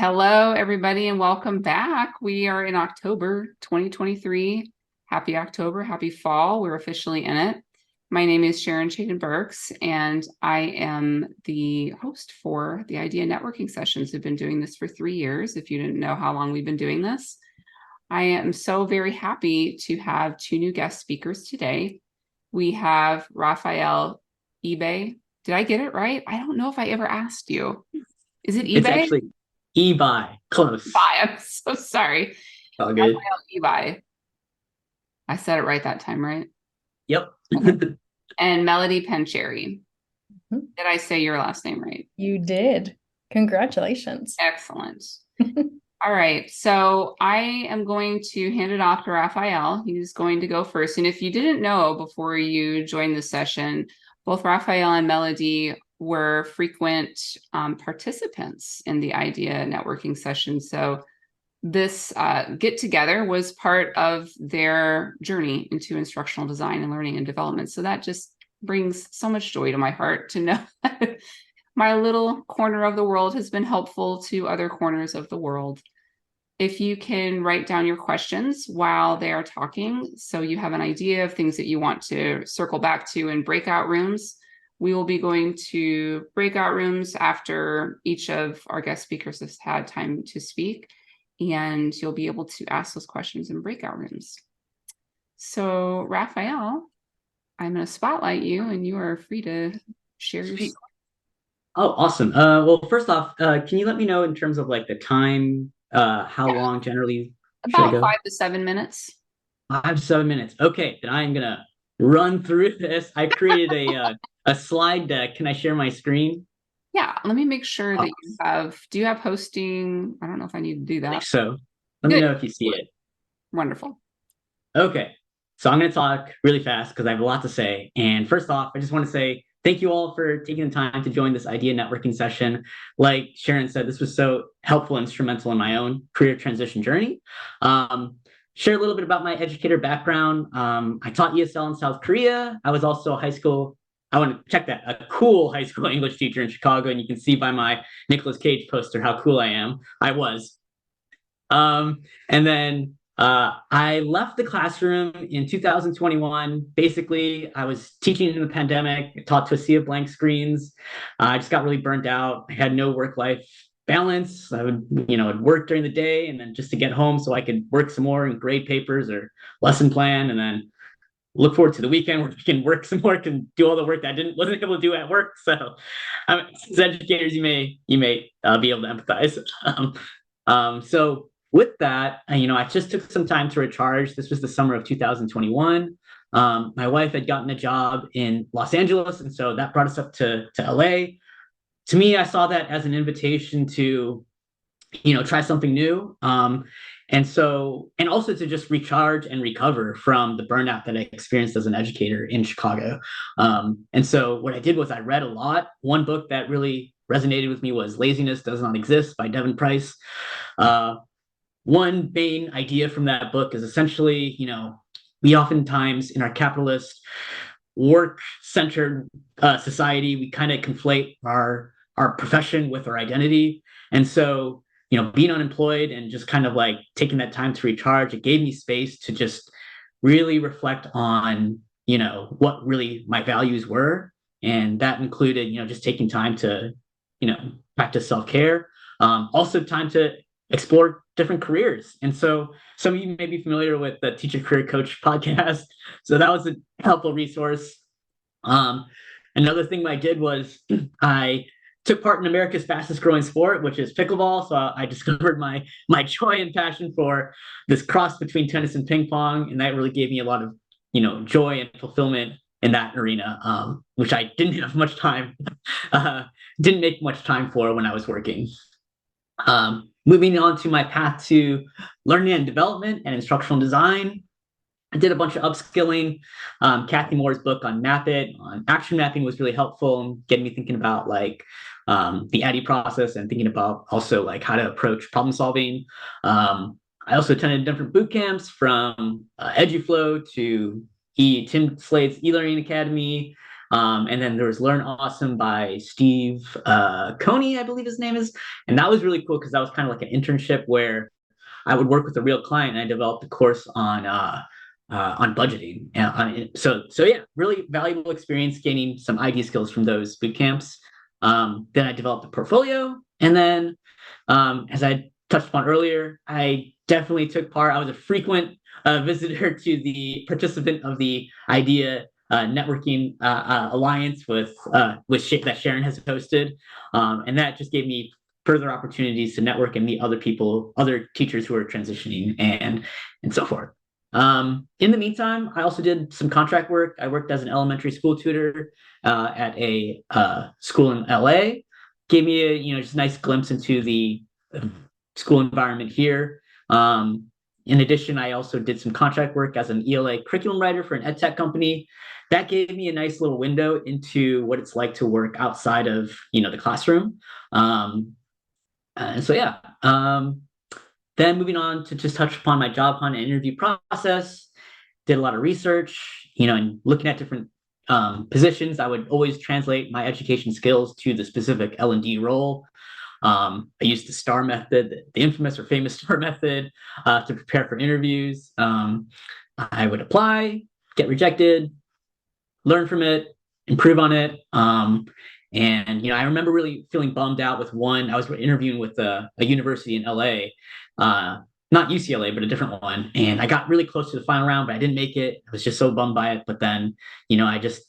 Hello, everybody, and welcome back. We are in October 2023. Happy October, happy fall. We're officially in it. My name is Sharon Chaden Burks, and I am the host for the Idea Networking Sessions. We've been doing this for 3 years, if you didn't know how long we've been doing this. I am so very happy to have 2 new guest speakers today. We have Rafael Ibay. Did I get it right? I don't know if I ever asked you. Is it It's Ibay? actually Ibay. Close. Bye. I'm so sorry. All good. Rafael Ibay. I said it right that time, right? Yep. Okay. And Melody Pancheri. Mhm. Did I say your last name right? You did. Congratulations. Excellent. All right. So I am going to hand it off to Rafael. He's going to go first. And if you didn't know before you joined the session, both Rafael and Melody were frequent participants in the Idea Networking session. So this get together was part of their journey into instructional design and learning and development. So that just brings so much joy to my heart to know that my little corner of the world has been helpful to other corners of the world. If you can write down your questions while they are talking, so you have an idea of things that you want to circle back to in breakout rooms, we will be going to breakout rooms after each of our guest speakers has had time to speak, and you'll be able to ask those questions in breakout rooms. So, Rafael, I'm going to spotlight you, and you are free to share your Sweet. story. Oh, awesome. Well, first off, can you let me know in terms of like the time, how Yeah, long generally should I about go? 5 to 7 minutes. 5 to 7 minutes. Okay, then I'm gonna run through this. I created a slide deck. Can I share my screen? Yeah, let me make sure that Oh, you have, do you have hosting? I don't know if I need to do I think that. so. Let me Good. know if you see it. Wonderful. Okay. So I'm going to talk really fast because I have a lot to say. And first off, I just want to say thank you all for taking the time to join this idea networking session. Like Sharon said, this was so helpful and instrumental in my own career transition journey. Um, Share a little bit about my educator background. I taught ESL in South Korea. I was also a high school, I want to check that, a cool high school English teacher in Chicago. And you can see by my Nicolas Cage poster how cool I am. I was. And then I left the classroom in 2021. Basically, I was teaching in the pandemic, taught to a sea of blank screens. I just got really burnt out. I had no work-life balance. I would work during the day and then just to get home so I could work some more and grade papers or lesson plan, and then look forward to the weekend where we can work some more and do all the work that I wasn't able to do at work. So, as educators, you may be able to empathize. So with that, I just took some time to recharge. This was the summer of 2021. My wife had gotten a job in Los Angeles, and so that brought us up to LA. To me, I saw that as an invitation to, try something new. And also to just recharge and recover from the burnout that I experienced as an educator in Chicago. And so what I did was I read a lot. One book that really resonated with me was Laziness Does Not Exist by Devin Price. Uh, One main idea from that book is essentially, we oftentimes in our capitalist work-centered society, we kind of conflate our profession with our identity. And so, being unemployed and just kind of like taking that time to recharge, it gave me space to just really reflect on, what really my values were. And that included, just taking time to, you know, practice self-care. Also time to explore different careers. And so some of you may be familiar with the Teacher Career Coach podcast. So that was a helpful resource. Um, Another thing I did was I took part in America's fastest growing sport, which is pickleball. So I discovered my joy and passion for this cross between tennis and ping pong, and that really gave me a lot of joy and fulfillment in that arena, which I didn't have much time, uh, didn't make much time for when I was working. Moving on to my path to learning and development and instructional design. I did a bunch of upskilling. Kathy Moore's book on Map It, on action mapping, was really helpful in getting me thinking about like the ADDIE process and thinking about also like how to approach problem solving. I also attended different boot camps from EduFlow to Tim Slade's e-learning academy. And then there was Learn Awesome by Steve Coney, I believe his name is. And that was really cool because that was kind of like an internship where I would work with a real client and I developed a course on budgeting. So yeah, really valuable experience gaining some ID skills from those boot camps. Then I developed a portfolio. And then as I touched upon earlier, I definitely took part. I was a frequent visitor to the participant of the IDEA networking alliance that Sharon has hosted, and that just gave me further opportunities to network and meet other people, other teachers who are transitioning, and so forth. In the meantime, I also did some contract work. I worked as an elementary school tutor at a school in LA. Gave me a just a nice glimpse into the school environment here. In addition, I also did some contract work as an ELA curriculum writer for an ed tech company. That gave me a nice little window into what it's like to work outside of the classroom. And so yeah. Then moving on to just touch upon my job hunt and interview process, did a lot of research, and looking at different positions. I would always translate my education skills to the specific L&D role. I used the STAR method, the infamous or famous STAR method, to prepare for interviews. I would apply, get rejected, learn from it, improve on it. And I remember really feeling bummed out with one. I was interviewing with a university in LA, not UCLA, but a different one. And I got really close to the final round, but I didn't make it. I was just so bummed by it. But then, I just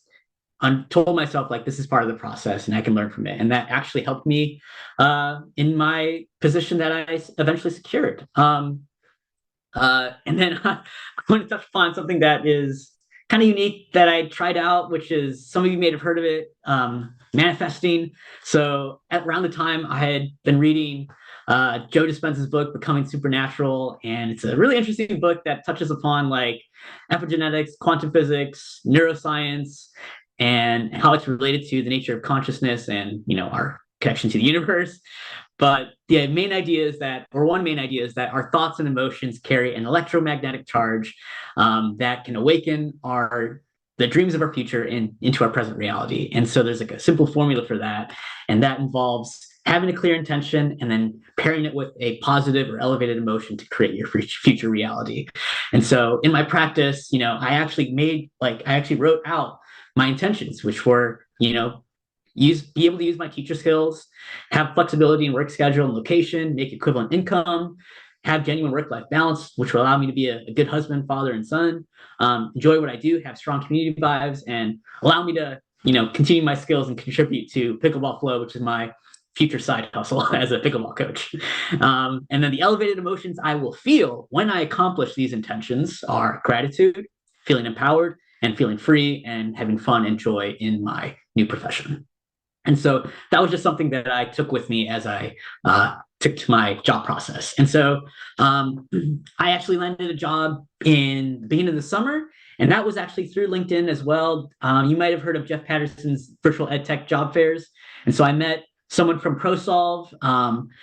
told myself like this is part of the process and I can learn from it. And that actually helped me in my position that I eventually secured. And then I want to touch upon something that is kind of unique that I tried out, which is some of you may have heard of it, manifesting. So around the time I had been reading Joe Dispenza's book, Becoming Supernatural, and it's a really interesting book that touches upon like epigenetics, quantum physics, neuroscience, and how it's related to the nature of consciousness and our connection to the universe. But the main idea is that, or one main idea is that our thoughts and emotions carry an electromagnetic charge that can awaken the dreams of our future into our present reality. And so there's like a simple formula for that, and that involves having a clear intention and then pairing it with a positive or elevated emotion to create your future reality. And so in my practice, I actually wrote out my intentions, which were, be able to use my teacher skills, have flexibility in work schedule and location, make equivalent income, have genuine work-life balance, which will allow me to be a good husband, father, and son, enjoy what I do, have strong community vibes, and allow me to, continue my skills and contribute to Pickleball Flow, which is my future side hustle as a pickleball coach. And then the elevated emotions I will feel when I accomplish these intentions are gratitude, feeling empowered, and feeling free, and having fun and joy in my new profession. And so that was just something that I took with me as I took to my job process. And so I actually landed a job in the beginning of the summer, and that was actually through LinkedIn as well. You might have heard of Jeff Patterson's virtual ed tech job fairs. And so I met someone from ProSolve.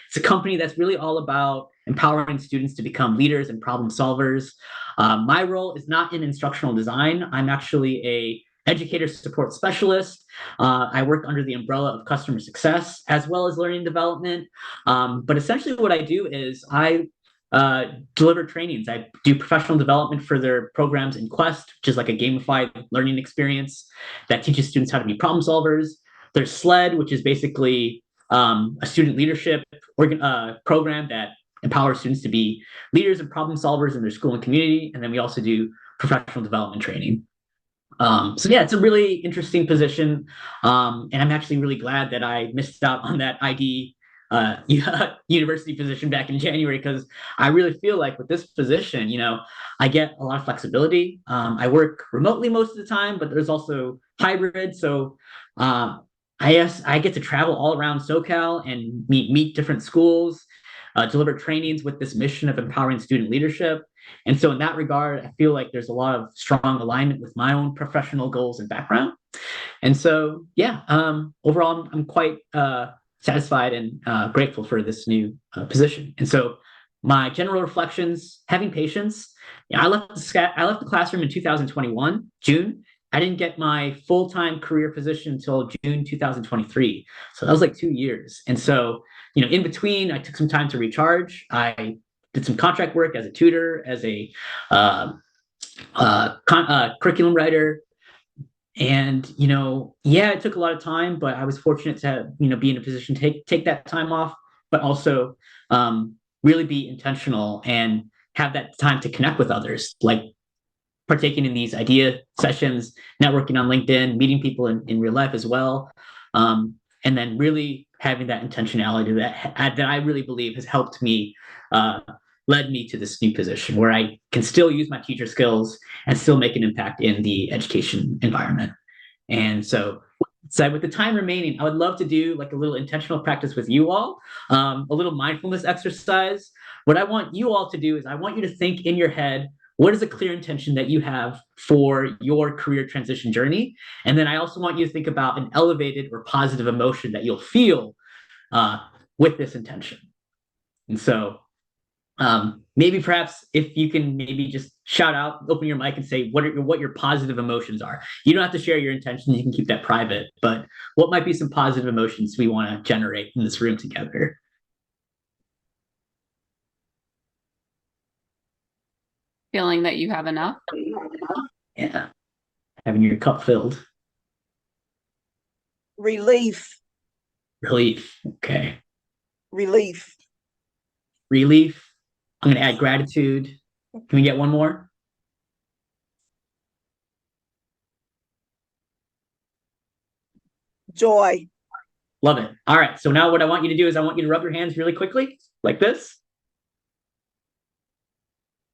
It's a company that's really all about empowering students to become leaders and problem solvers. My role is not in instructional design. I'm actually a educator support specialist. I work under the umbrella of customer success as well as learning development. But essentially what I do is I deliver trainings. I do professional development for their programs in Quest, which is like a gamified learning experience that teaches students how to be problem solvers. There's SLED, which is basically a student leadership program that empowers students to be leaders and problem solvers in their school and community. And then we also do professional development training. So yeah, it's a really interesting position. And I'm actually really glad that I missed out on that ID university position back in January, because I really feel like with this position, I get a lot of flexibility. I work remotely most of the time, but there's also hybrid. So I get to travel all around SoCal and meet different schools, deliver trainings with this mission of empowering student leadership. And so in that regard, I feel like there's a lot of strong alignment with my own professional goals and background. And so, yeah, overall, I'm quite satisfied and grateful for this new position. And so my general reflections, having patience. I left the classroom in 2021, June. I didn't get my full-time career position until June 2023. So that was like 2 years. And so, in between, I took some time to recharge. I did some contract work as a tutor, as a curriculum writer. And, yeah, it took a lot of time, but I was fortunate to, be in a position to take that time off, but also really be intentional and have that time to connect with others, like partaking in these idea sessions, networking on LinkedIn, meeting people in real life as well. And then really having that intentionality that I really believe has helped me, led me to this new position where I can still use my teacher skills and still make an impact in the education environment. And so with the time remaining, I would love to do like a little intentional practice with you all, a little mindfulness exercise. What I want you all to do is I want you to think in your head, what is a clear intention that you have for your career transition journey? And then I also want you to think about an elevated or positive emotion that you'll feel with this intention. And so maybe perhaps if you can maybe just shout out, open your mic and say what your positive emotions are. You don't have to share your intentions, you can keep that private, but what might be some positive emotions we want to generate in this room together? Feeling that you have enough. Yeah. Having your cup filled. Relief. Relief. Okay. Relief. Relief. I'm going to add gratitude. Can we get one more? Joy. Love it. All right. So now what I want you to do is I want you to rub your hands really quickly, like this.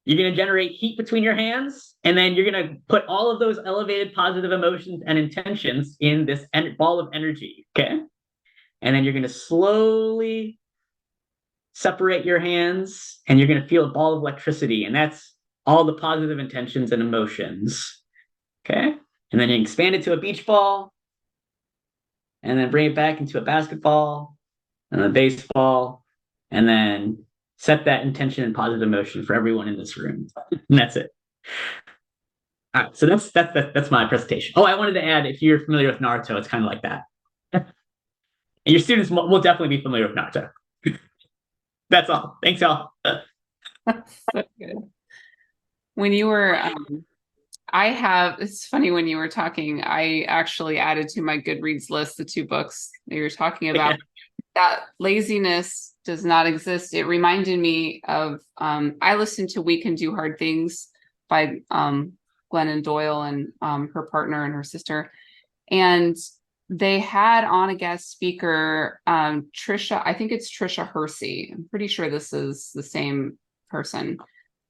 You're going to generate heat between your hands, and then you're going to put all of those elevated positive emotions and intentions in this ball of energy, okay? And then you're going to slowly separate your hands, and you're going to feel a ball of electricity, and that's all the positive intentions and emotions, okay? And then you expand it to a beach ball, and then bring it back into a basketball, and a baseball, and then set that intention and positive emotion for everyone in this room. And that's it. All right, so that's my presentation. Oh, I wanted to add, if you're familiar with Naruto, it's kind of like that. And your students will definitely be familiar with Naruto. That's all. Thanks, y'all. So good. When you were, it's funny when you were talking, I actually added to my Goodreads list the 2 books that you were talking about. That laziness does not exist. It reminded me of, I listened to We Can Do Hard Things by Glennon Doyle and her partner and her sister. And they had on a guest speaker, Trisha, I think it's Trisha Hersey. I'm pretty sure this is the same person.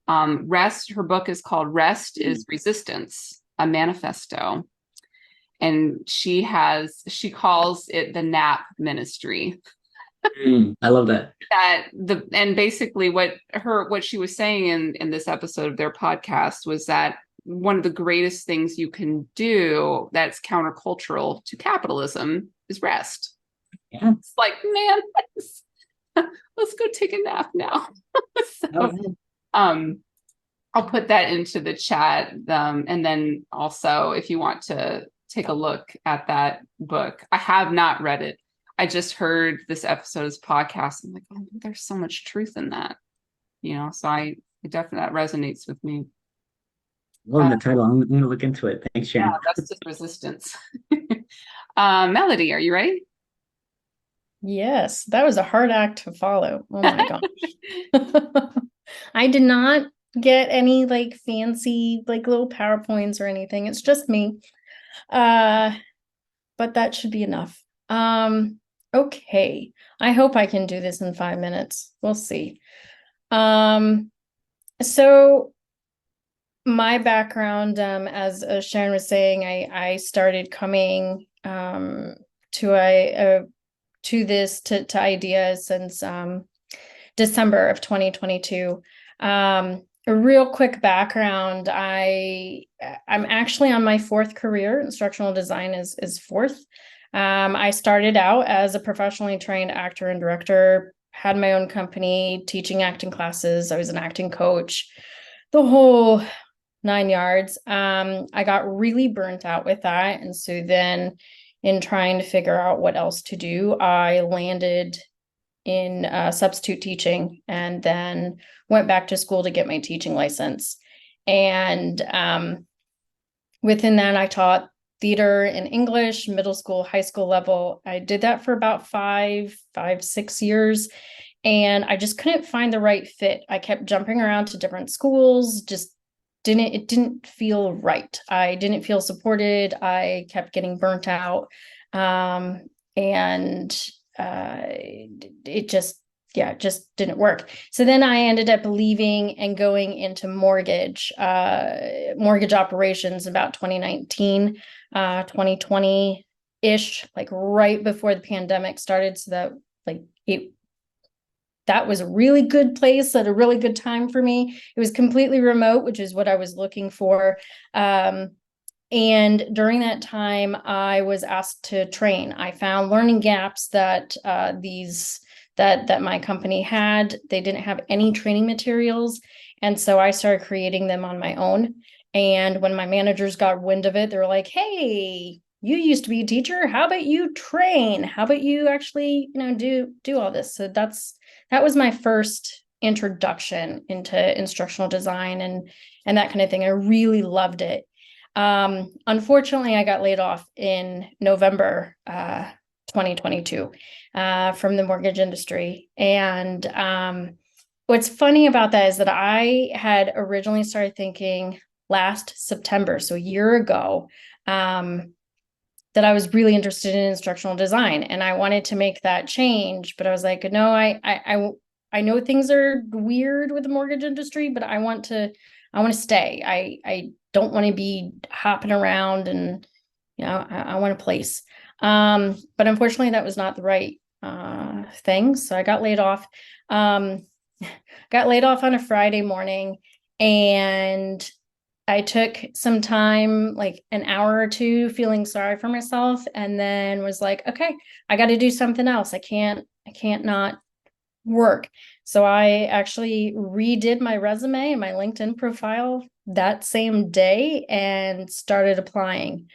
Her book is called Rest is Resistance, a Manifesto. And she calls it the nap ministry. I love that. And basically what she was saying in this episode of their podcast was that one of the greatest things you can do that's countercultural to capitalism is rest. Yeah. It's like, man, let's go take a nap now. So, I'll put that into the chat. And then also, if you want to take a look at that book, I have not read it. I just heard this episode's podcast. I'm like, oh, there's so much truth in that, so that resonates with me. Love the title. I'm going to look into it. Thanks, Sharon. Yeah, that's just resistance. Melody, are you ready? Yes, that was a hard act to follow. Oh my gosh. I did not get any like fancy like little PowerPoints or anything. It's just me. But that should be enough. Okay. I hope I can do this in 5 minutes. We'll see. So my background, as Sharon was saying, I started coming to ideas since December of 2022. A real quick background: I'm actually on my 4th career. Instructional design is 4th. I started out as a professionally trained actor and director, had my own company teaching acting classes. I was an acting coach, the whole 9 yards. I got really burnt out with that. And so then in trying to figure out what else to do, I landed in substitute teaching and then went back to school to get my teaching license. And within that, I taught theater and English, middle school, high school level. I did that for about 6 years. And I just couldn't find the right fit. I kept jumping around to different schools, it didn't feel right. I didn't feel supported. I kept getting burnt out. And it just didn't work. So then I ended up leaving and going into mortgage operations about 2019, 2020-ish, like right before the pandemic started. So that was a really good place at a really good time for me. It was completely remote, which is what I was looking for. And during that time, I was asked to train. I found learning gaps that that my company had. They didn't have any training materials. And so I started creating them on my own. And when my managers got wind of it, they were like, hey, you used to be a teacher. How about you train? How about you actually, do all this? So that was my first introduction into instructional design and that kind of thing. I really loved it. Unfortunately, I got laid off in November 2022 from the mortgage industry. And what's funny about that is that I had originally started thinking last September, so a year ago, that I was really interested in instructional design and I wanted to make that change, but I was like, no, I know things are weird with the mortgage industry, but I want to stay. I don't want to be hopping around and, I want a place. But unfortunately that was not the right thing. So I got laid off, on a Friday morning, and I took some time, like an hour or two, feeling sorry for myself, and then was like, okay, I got to do something else. I can't not work. So I actually redid my resume and my LinkedIn profile that same day and started applying,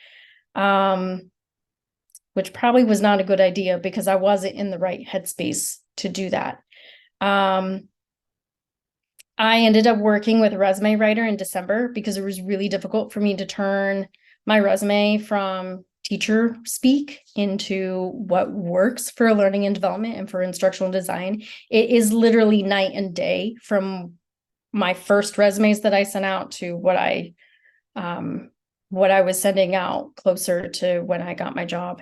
which probably was not a good idea because I wasn't in the right headspace to do that. I ended up working with a resume writer in December because it was really difficult for me to turn my resume from teacher speak into what works for learning and development and for instructional design. It is literally night and day from my first resumes that I sent out to what I was sending out closer to when I got my job.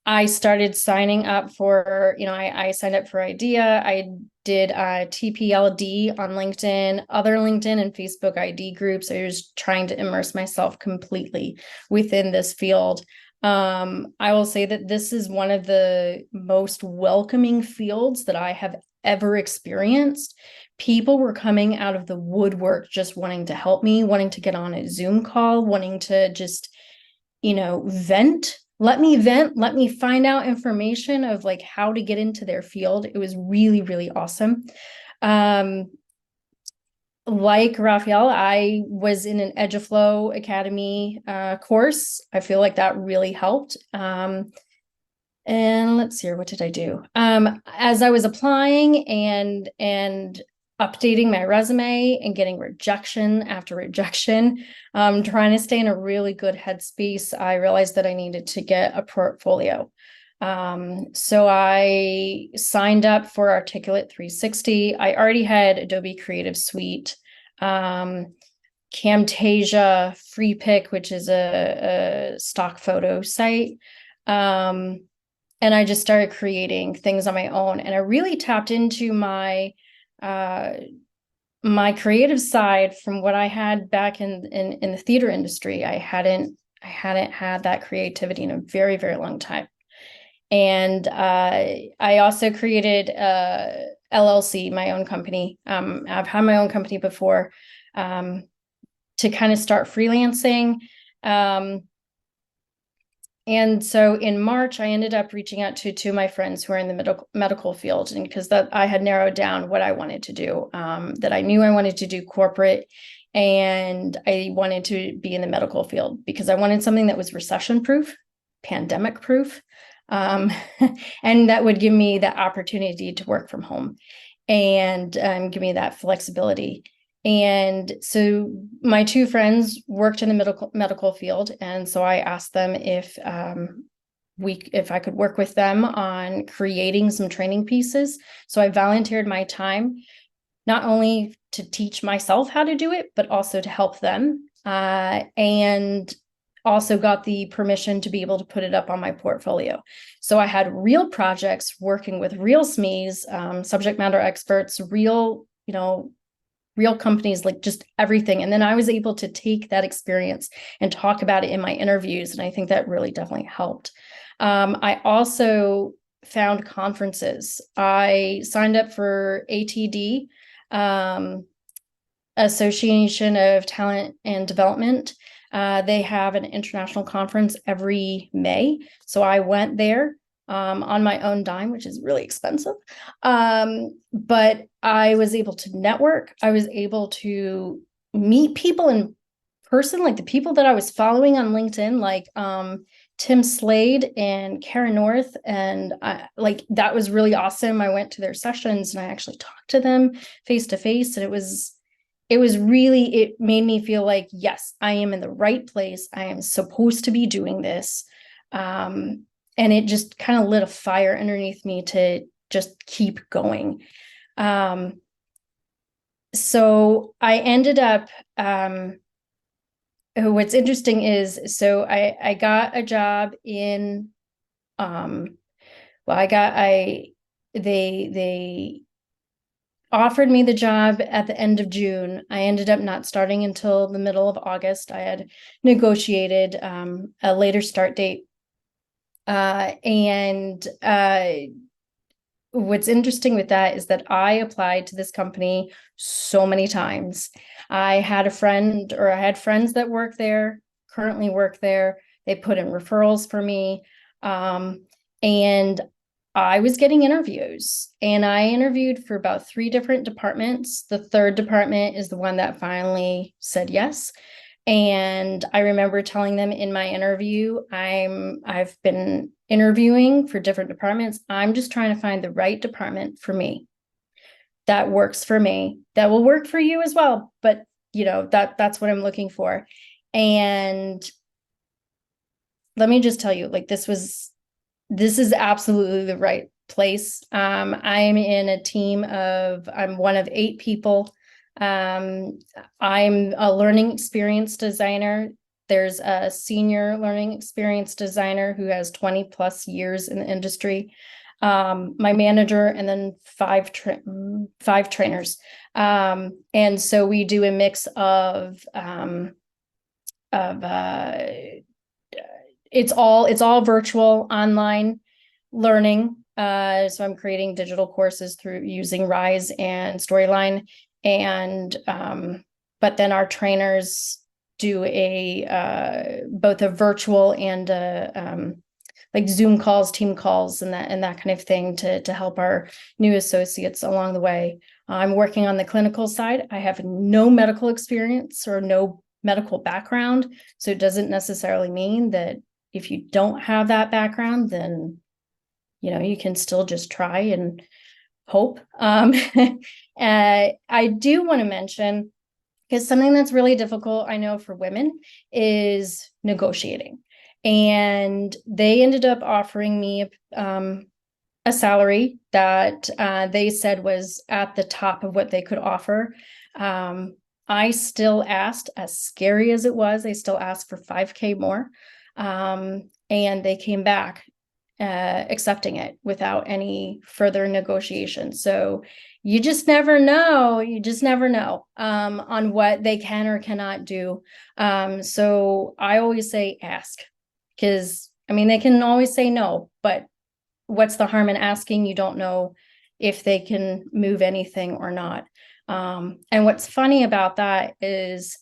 I started signing up for, I signed up for IDEA. I did TPLD on LinkedIn, other LinkedIn and Facebook ID groups. I was trying to immerse myself completely within this field. I will say that this is one of the most welcoming fields that I have ever experienced. People were coming out of the woodwork just wanting to help me, wanting to get on a Zoom call, wanting to just, vent. Let me vent, let me find out information of like how to get into their field. It was really, really awesome. Like Rafael, I was in an EduFlow Academy course. I feel like that really helped. And let's see here, what did I do? As I was applying and updating my resume and getting rejection after rejection, trying to stay in a really good headspace, I realized that I needed to get a portfolio. So I signed up for Articulate 360. I already had Adobe Creative Suite, Camtasia, FreePic, which is a stock photo site. And I just started creating things on my own. And I really tapped into my creative side from what I had back in the theater industry. I hadn't had that creativity in a very, very long time. And I also created LLC, my own company. I've had my own company before, to kind of start freelancing. And so in March, I ended up reaching out to two of my friends who are in the medical field, and because that I had narrowed down what I wanted to do, that I knew I wanted to do corporate And I wanted to be in the medical field because I wanted something that was recession proof, pandemic proof, and that would give me the opportunity to work from home and give me that flexibility. And so my two friends worked in the medical field, and so I asked them if I could work with them on creating some training pieces. So I volunteered my time, not only to teach myself how to do it, but also to help them, and also got the permission to be able to put it up on my portfolio. So I had real projects working with real SMEs, subject matter experts, real companies, like just everything. And then I was able to take that experience and talk about it in my interviews. And I think that really definitely helped. I also found conferences. I signed up for ATD, Association of Talent and Development. They have an international conference every May. So I went there on my own dime, which is really expensive. But I was able to network. I was able to meet people in person, like the people that I was following on LinkedIn, like Tim Slade and Karen North. And that was really awesome. I went to their sessions and I actually talked to them face to face. And it made me feel like, yes, I am in the right place. I am supposed to be doing this. And it just kind of lit a fire underneath me to just keep going. So I ended up, what's interesting is, so I got a job in, they offered me the job at the end of June. I ended up not starting until the middle of August. I had negotiated a later start date. What's interesting with that is that I applied to this company so many times. I had friends that work there, currently work there. They put in referrals for me. And I was getting interviews, and I interviewed for about 3 different departments. The 3rd department is the one that finally said yes. And I remember telling them in my interview, I've been interviewing for different departments. I'm just trying to find the right department for me that works for me, that will work for you as well. But that's what I'm looking for. And let me just tell you, this is absolutely the right place. I'm in a team I'm one of 8 people. I'm a learning experience designer. There's a senior learning experience designer who has 20 plus years in the industry. My manager, and then 5 trainers. And so we do a mix of it's all virtual online learning. So I'm creating digital courses through using Rise and Storyline. And but then our trainers do both a virtual and like Zoom calls, team calls, and that kind of thing to help our new associates along the way. I'm working on the clinical side. I have no medical experience or no medical background, so it doesn't necessarily mean that if you don't have that background, then you can still just try and hope. I do want to mention, because something that's really difficult, I know, for women is negotiating. And they ended up offering me a salary that they said was at the top of what they could offer. I still asked, as scary as it was, I still asked for $5,000 more. And they came back accepting it without any further negotiation. So you just never know. On what they can or cannot do. So I always say ask, because they can always say no, but what's the harm in asking? You don't know if they can move anything or not. And what's funny about that is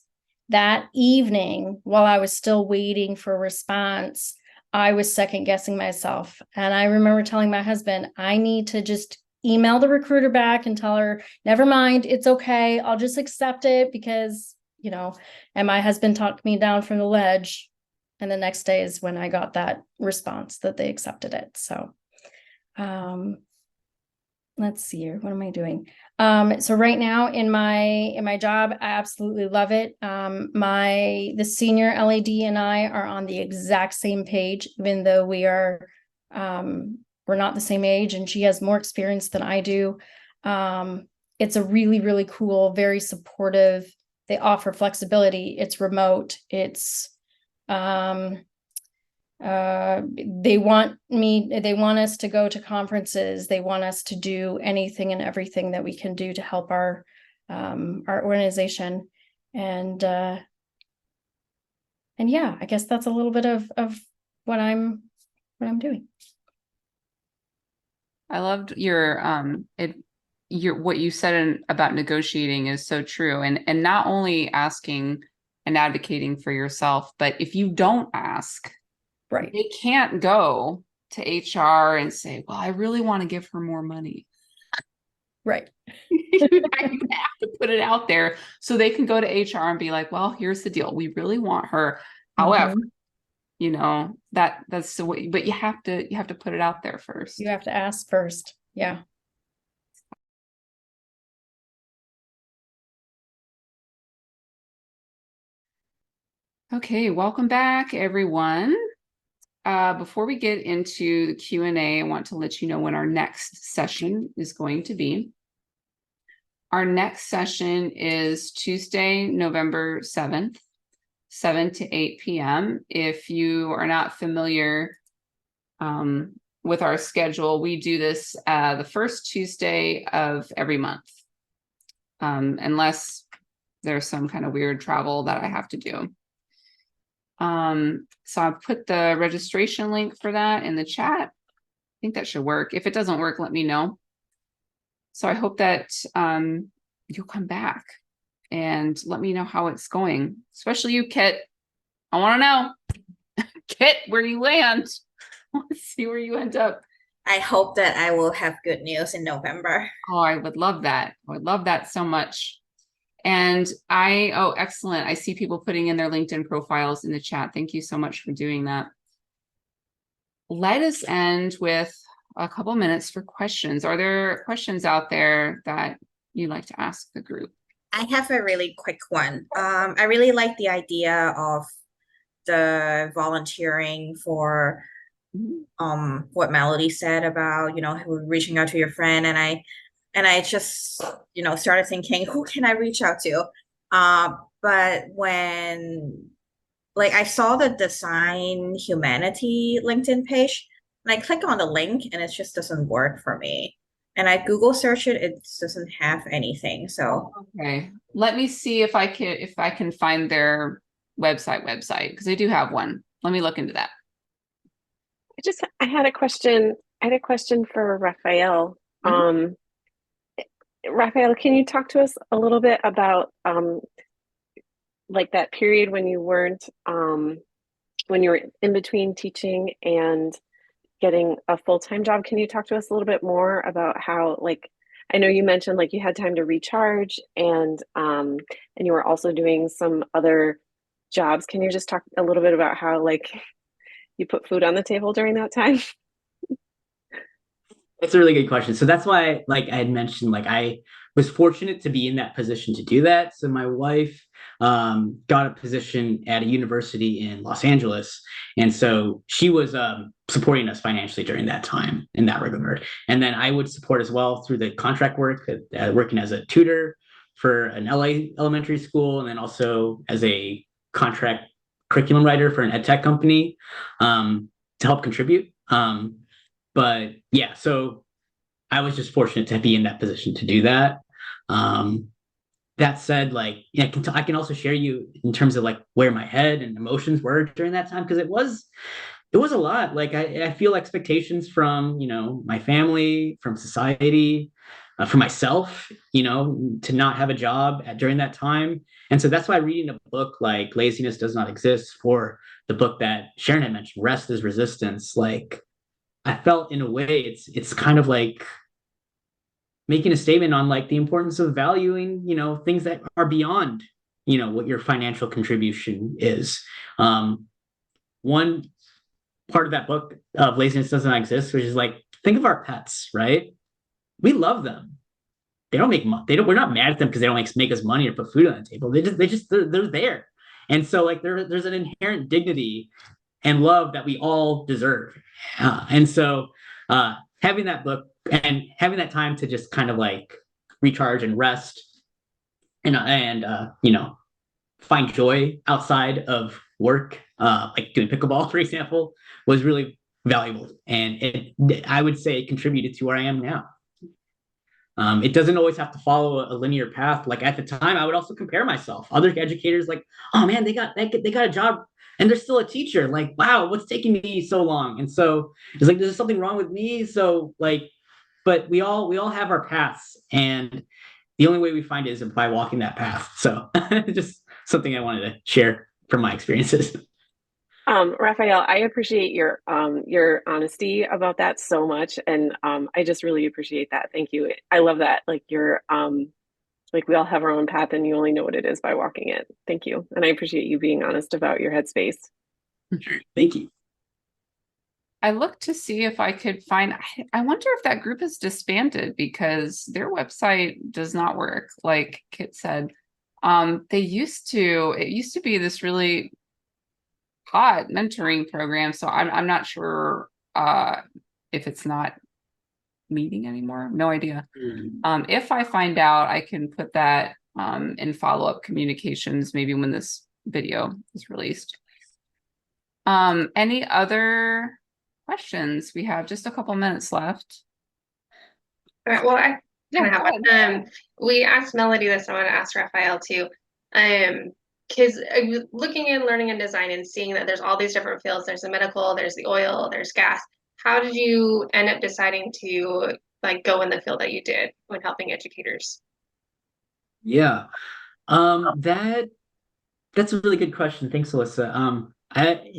that evening, while I was still waiting for a response, I was second guessing myself. And I remember telling my husband, I need to just email the recruiter back and tell her, never mind, it's okay. I'll just accept it because, and my husband talked me down from the ledge. And the next day is when I got that response that they accepted it. So, let's see here. What am I doing? So right now in my job, I absolutely love it. The senior LED and I are on the exact same page, even though we're not the same age, and she has more experience than I do. It's a really, really cool, very supportive. They offer flexibility. It's remote. It's they want us to go to conferences. They want us to do anything and everything that we can do to help our organization. And yeah, I guess that's a little bit of what I'm doing. I loved what you said about negotiating is so true. And not only asking and advocating for yourself, but if you don't ask, right, they can't go to HR and say, well, I really want to give her more money. Right. You have to put it out there so they can go to HR and be like, well, here's the deal. We really want her. However, that's the way, but you have to put it out there first. You have to ask first. Yeah. Okay, welcome back, everyone. Before we get into the Q&A, I want to let you know when our next session is going to be. Our next session is Tuesday, November 7th, 7 to 8 p.m. If you are not familiar with our schedule, we do this the first Tuesday of every month, unless there's some kind of weird travel that I have to do. So I'll put the registration link for that in the chat. I think that should work. If it doesn't work, let me know. So I hope that you'll come back and let me know how it's going, especially you, Kit. I want to know, Kit, where you land. Let's see where you end up. I hope that I will have good news in November. Oh, I would love that. I would love that so much. And oh, excellent. I see people putting in their LinkedIn profiles in the chat. Thank you so much for doing that. Let us end with a couple minutes for questions. Are there questions out there that you'd like to ask the group? I have a really quick one. I really like the idea of the volunteering for what Melody said about, reaching out to your friend. And I just, started thinking, who can I reach out to? But when, I saw the Design Humanity LinkedIn page, and I click on the link, and it just doesn't work for me. And I Google search it, it doesn't have anything. So okay, let me see if I can find their website because they do have one. Let me look into that. I had a question. I had a question for Rafael. Rafael, can you talk to us a little bit about that period when you weren't when you were in between teaching and getting a full-time job? Can you talk to us a little bit more about how, I know you mentioned you had time to recharge and you were also doing some other jobs. Can you just talk a little bit about how you put food on the table during that time? It's a really good question. So that's why, I had mentioned, I was fortunate to be in that position to do that. So my wife got a position at a university in Los Angeles. And so she was supporting us financially during that time in that regard. And then I would support as well through the contract work, working as a tutor for an LA elementary school, and then also as a contract curriculum writer for an ed tech company to help contribute. But yeah, so I was just fortunate to be in that position to do that. That said, I can also share you in terms of where my head and emotions were during that time, because it was a lot. I feel expectations from my family, from society, for myself, to not have a job during that time. And so that's why reading a book like Laziness Does Not Exist, or the book that Sharon had mentioned, Rest is Resistance, I felt in a way it's kind of making a statement on the importance of valuing, things that are beyond, what your financial contribution is. One part of that book of Laziness Does Not Exist, which is like, think of our pets, right? We love them. They don't make money. We're not mad at them because they don't make us money or put food on the table. They're there. And so like there's an inherent dignity and love that we all deserve. And so having that book and having that time to just kind of like recharge and rest and find joy outside of work, like doing pickleball, for example, was really valuable. And I would say it contributed to where I am now. It doesn't always have to follow a linear path. Like at the time, I would also compare myself. Other educators, like, oh man, they got a job and they're still a teacher. Like, wow, what's taking me so long? And so it's like, there's something wrong with me. So like, but we all have our paths, and the only way we find it is by walking that path. So just something I wanted to share from my experiences. Rafael, I appreciate your honesty about that so much, and I just really appreciate that. Thank you. I love that. Like you're like we all have our own path, and you only know what it is by walking it. Thank you, and I appreciate you being honest about your headspace. Sure. Thank you. I looked to see if I could find, I wonder if that group is disbanded because their website does not work, like Kit said. It used to be this really hot mentoring program. So I'm not sure if it's not meeting anymore. No idea. If I find out, I can put that in follow-up communications, maybe when this video is released. Any other questions? We have just a couple minutes left. All right, well, I kind of have one. We asked Melody this, I want to ask Rafael too. Because looking in learning and design and seeing that there's all these different fields, there's the medical, there's the oil, there's gas. How did you end up deciding to like go in the field that you did when helping educators? Yeah, that's a really good question. Thanks, Alyssa.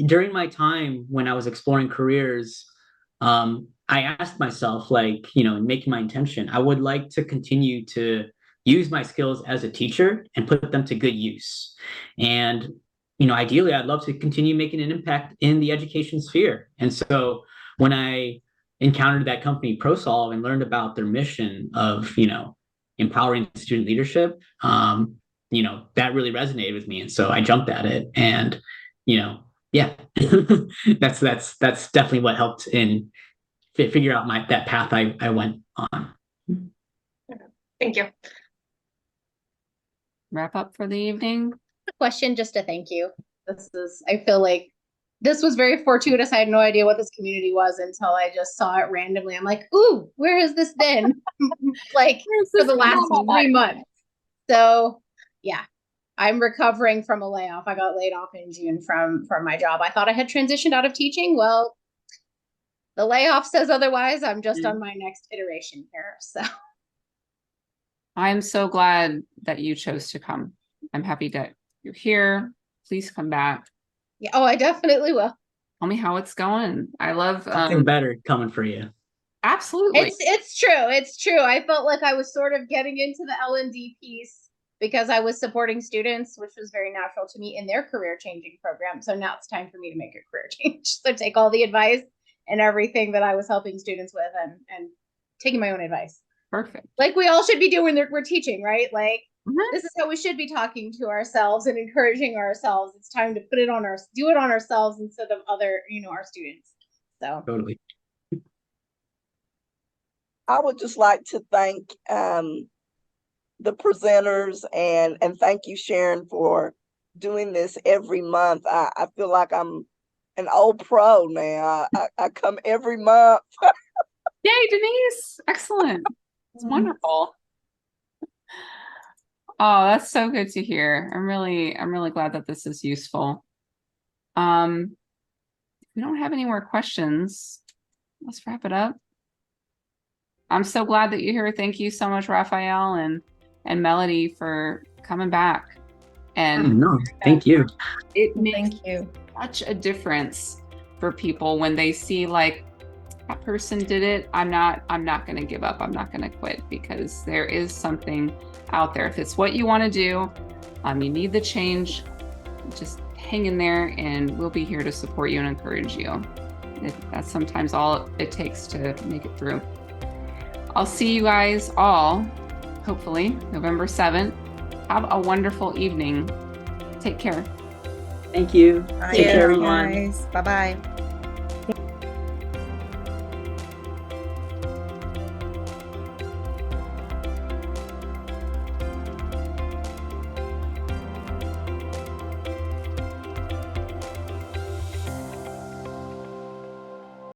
During my time when I was exploring careers, I asked myself, like, making my intention, I would like to continue to use my skills as a teacher and put them to good use. And, ideally, I'd love to continue making an impact in the education sphere. And so when I encountered that company, ProSolve, and learned about their mission of, empowering student leadership, that really resonated with me. And so I jumped at it, and, yeah, that's definitely what helped in figure out that path I went on. Thank you. Wrap up for the evening. Question, just a thank you. I feel like this was very fortuitous. I had no idea what this community was until I just saw it randomly. I'm like, ooh, where has this been? Like for the last 3 months. So yeah, I'm recovering from a layoff. I got laid off in June from my job. I thought I had transitioned out of teaching. Well, the layoff says otherwise. I'm just on my next iteration here. So I'm so glad that you chose to come. I'm happy that you're here. Please come back. yeah, oh, I definitely will. Tell me how it's going. I love Something better coming for you. Absolutely. It's true. It's true. I felt like I was sort of getting into the L&D piece because I was supporting students, which was very natural to me in their career changing program. So now it's time for me to make a career change. So take all the advice and everything that I was helping students with and taking my own advice. Perfect. Like we all should be doing when we're teaching, right? Like this is how we should be talking to ourselves and encouraging ourselves. It's time to do it on ourselves instead of other, our students. So Totally. I would just like to thank the presenters and thank you, Sharon, for doing this every month. I feel like I'm an old pro now. I come every month. Yay, Denise. Excellent. It's wonderful. Oh, that's so good to hear. I'm really glad that this is useful. If we don't have any more questions, let's wrap it up. I'm so glad that you're here. Thank you so much, Rafael and Melody, for coming back. And no, thank you. It makes Thank you. such a difference for people when they see, like, that person did it, I'm not going to give up. I'm not going to quit, because there is something out there. If it's what you want to do, you need the change, just hang in there, and we'll be here to support you and encourage you. That's sometimes all it takes to make it through. I'll see you guys all, hopefully, November 7th. Have a wonderful evening. Take care. Thank you. Bye, Take care, everyone. guys. Bye-bye.